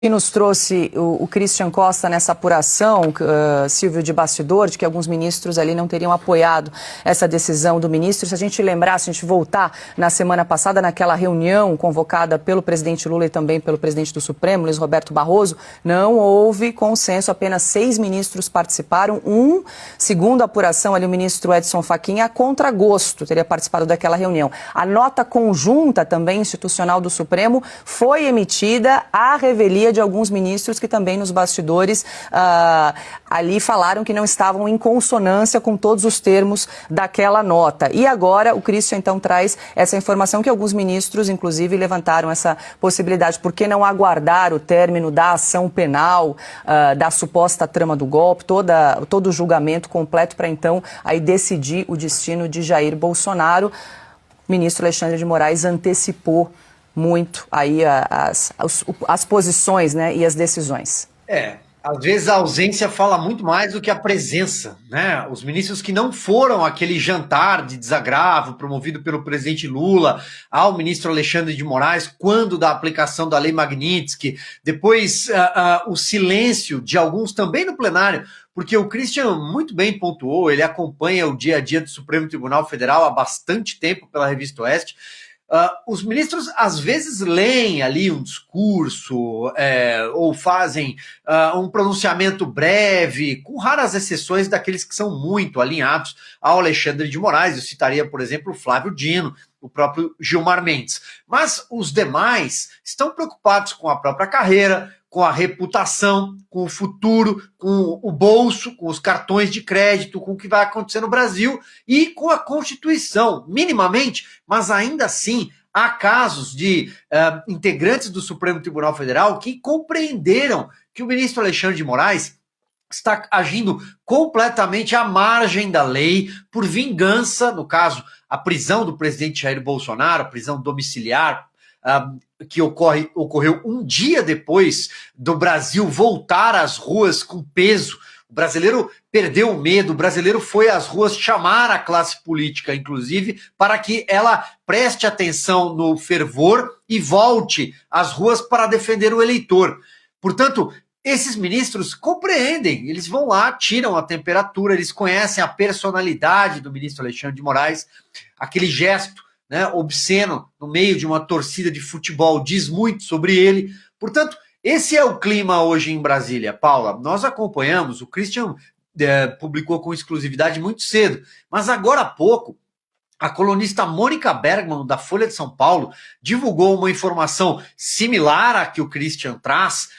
que nos trouxe o Christian Costa nessa apuração, Silvio, de bastidor, de que alguns ministros ali não teriam apoiado essa decisão do ministro. Se a gente lembrar, se a gente voltar na semana passada, naquela reunião convocada pelo presidente Lula e também pelo presidente do Supremo, Luiz Roberto Barroso, não houve consenso, apenas 6 ministros participaram. Segundo a apuração ali, o ministro Edson Fachin, a contragosto, teria participado daquela reunião. A nota conjunta também institucional do Supremo foi emitida à revelia de alguns ministros que também nos bastidores ali falaram que não estavam em consonância com todos os termos daquela nota. E agora o Christian então traz essa informação que alguns ministros, inclusive, levantaram essa possibilidade. Por que não aguardar o término da ação penal, da suposta trama do golpe, todo o julgamento completo para então aí decidir o destino de Jair Bolsonaro? O ministro Alexandre de Moraes antecipou muito aí as posições, né, e as decisões. Às vezes a ausência fala muito mais do que a presença, né? Os ministros que não foram àquele jantar de desagravo promovido pelo presidente Lula ao ministro Alexandre de Moraes, quando da aplicação da Lei Magnitsky, depois o silêncio de alguns também no plenário, porque o Christian muito bem pontuou, ele acompanha o dia a dia do Supremo Tribunal Federal há bastante tempo pela Revista Oeste. Os ministros às vezes leem ali um discurso ou fazem um pronunciamento breve, com raras exceções daqueles que são muito alinhados ao Alexandre de Moraes. Eu citaria, por exemplo, o Flávio Dino, o próprio Gilmar Mendes. Mas os demais estão preocupados com a própria carreira, com a reputação, com o futuro, com o bolso, com os cartões de crédito, com o que vai acontecer no Brasil e com a Constituição, minimamente, mas ainda assim há casos de integrantes do Supremo Tribunal Federal que compreenderam que o ministro Alexandre de Moraes está agindo completamente à margem da lei por vingança, no caso, a prisão do presidente Jair Bolsonaro, a prisão domiciliar, que ocorreu um dia depois do Brasil voltar às ruas com peso. O brasileiro perdeu o medo, o brasileiro foi às ruas chamar a classe política, inclusive, para que ela preste atenção no fervor e volte às ruas para defender o eleitor. Portanto, esses ministros compreendem, eles vão lá, tiram a temperatura, eles conhecem a personalidade do ministro Alexandre de Moraes, aquele gesto, né, obsceno no meio de uma torcida de futebol diz muito sobre ele. Portanto, esse é o clima hoje em Brasília. Paula, nós acompanhamos, o Christian publicou com exclusividade muito cedo, mas agora há pouco a colunista Mônica Bergman, da Folha de São Paulo, divulgou uma informação similar à que o Christian traz,